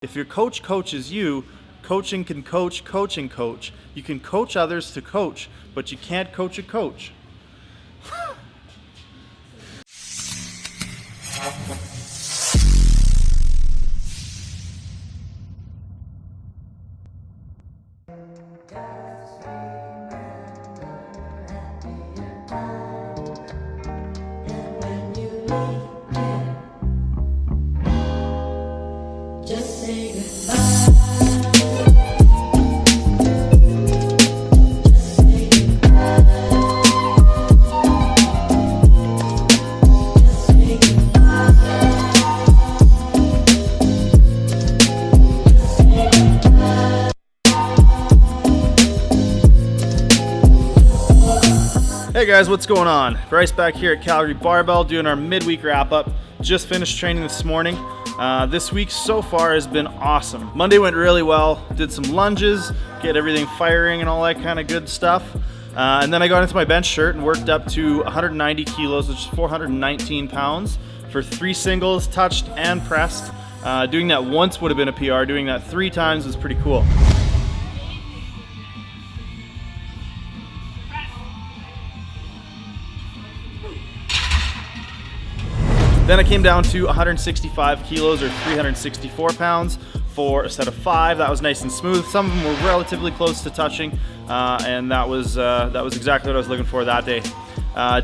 If your coach coaches you, coaching can coach coaching coach. You can coach others to coach, but you can't coach a coach. Hey guys, what's going on? Bryce back here at Calgary Barbell doing our midweek wrap-up. Just finished training this morning. This week so far has been awesome. Monday went really well. Did some lunges, get everything firing and all that kind of good stuff. And then I got into my bench shirt and worked up to 190 kilos, which is 419 pounds for 3 singles, touched and pressed. Doing that once would have been a PR. Doing that 3 times was pretty cool. Then I came down to 165 kilos or 364 pounds for a set of 5. That was nice and smooth. Some of them were relatively close to touching, and that was exactly what I was looking for that day.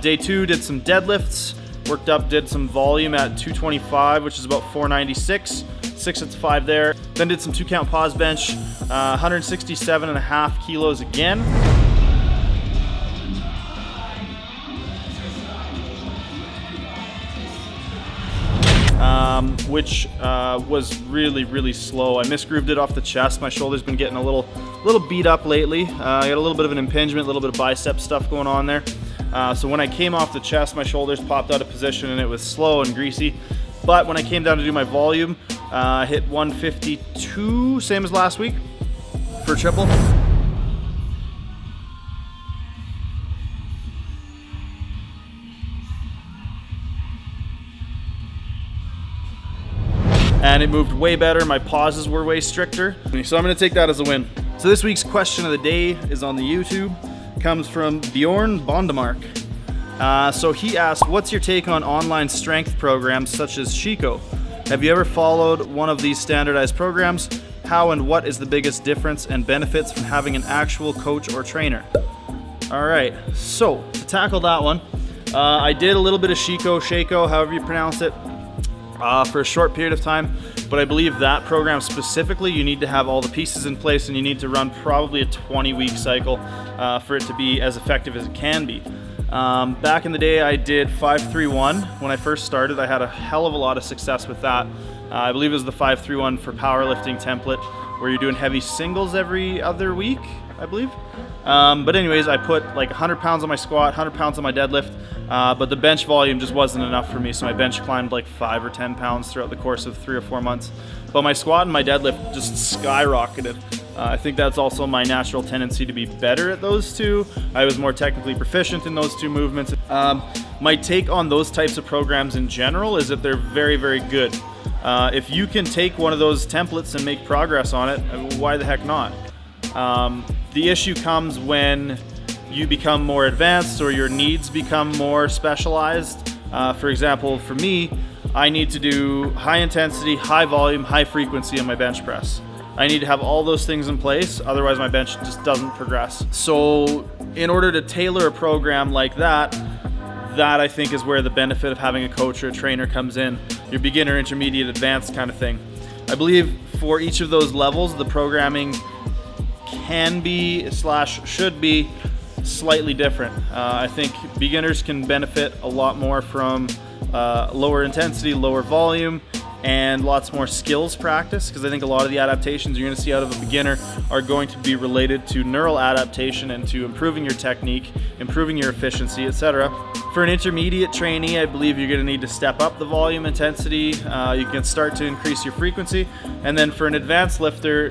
Day 2, did some deadlifts, worked up, did some volume at 225, which is about 496, 6 sets of 5 there. Then did some 2-count pause bench, 167.5 kilos again. Which was really slow. I misgrooved it off the chest. My shoulder's been getting a little beat up lately. I got a little bit of an impingement, a little bit of bicep stuff going on there. So when I came off the chest, my shoulders popped out of position and it was slow and greasy. But when I came down to do my volume, I hit 152, same as last week for triple. And it moved way better. My pauses were way stricter. So I'm gonna take that as a win. So this week's question of the day is on the YouTube. Comes from Bjorn Bondemark. So he asked, what's your take on online strength programs such as Chico? Have you ever followed one of these standardized programs? How and what is the biggest difference and benefits from having an actual coach or trainer? All right, so to tackle that one, I did a little bit of Chico, however you pronounce it, for a short period of time, but I believe that program specifically, you need to have all the pieces in place and you need to run probably a 20-week cycle for it to be as effective as it can be. Back in the day, I did 5-3-1. When I first started, I had a hell of a lot of success with that. I believe it was the 5-3-1 for powerlifting template, where you're doing heavy singles every other week, I believe. But anyways, I put like 100 pounds on my squat, 100 pounds on my deadlift, but the bench volume just wasn't enough for me, so my bench climbed like 5 or 10 pounds throughout the course of 3 or 4 months. But my squat and my deadlift just skyrocketed. I think that's also my natural tendency to be better at those two. I was more technically proficient in those two movements. My take on those types of programs in general is that they're very good. If you can take one of those templates and make progress on it, why the heck not? The issue comes when you become more advanced or your needs become more specialized. For example, for me, I need to do high intensity, high volume, high frequency on my bench press. I need to have all those things in place, otherwise my bench just doesn't progress. So in order to tailor a program like that I think is where the benefit of having a coach or a trainer comes in. Your beginner, intermediate, advanced kind of thing. I believe for each of those levels, the programming can be / should be slightly different. I think beginners can benefit a lot more from lower intensity, lower volume, and lots more skills practice, because I think a lot of the adaptations you're going to see out of a beginner are going to be related to neural adaptation and to improving your technique, improving your efficiency, etc. For an intermediate trainee, I believe you're going to need to step up the volume intensity. You can start to increase your frequency. And then for an advanced lifter,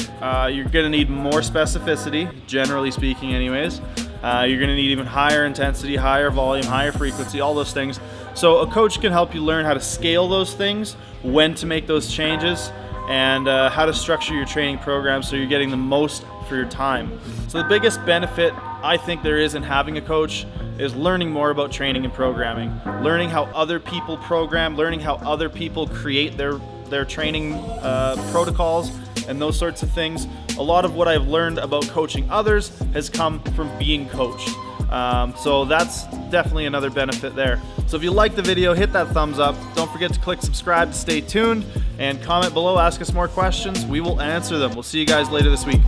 you're going to need more specificity, generally speaking anyways. You're going to need even higher intensity, higher volume, higher frequency, all those things. So a coach can help you learn how to scale those things, when to make those changes, and how to structure your training program so you're getting the most for your time. So the biggest benefit I think there is in having a coach is learning more about training and programming, learning how other people program, learning how other people create their training protocols and those sorts of things. A lot of what I've learned about coaching others has come from being coached. So that's definitely another benefit there. So if you like the video, hit that thumbs up. Don't forget to click subscribe to stay tuned, and comment below, ask us more questions. We will answer them. We'll see you guys later this week.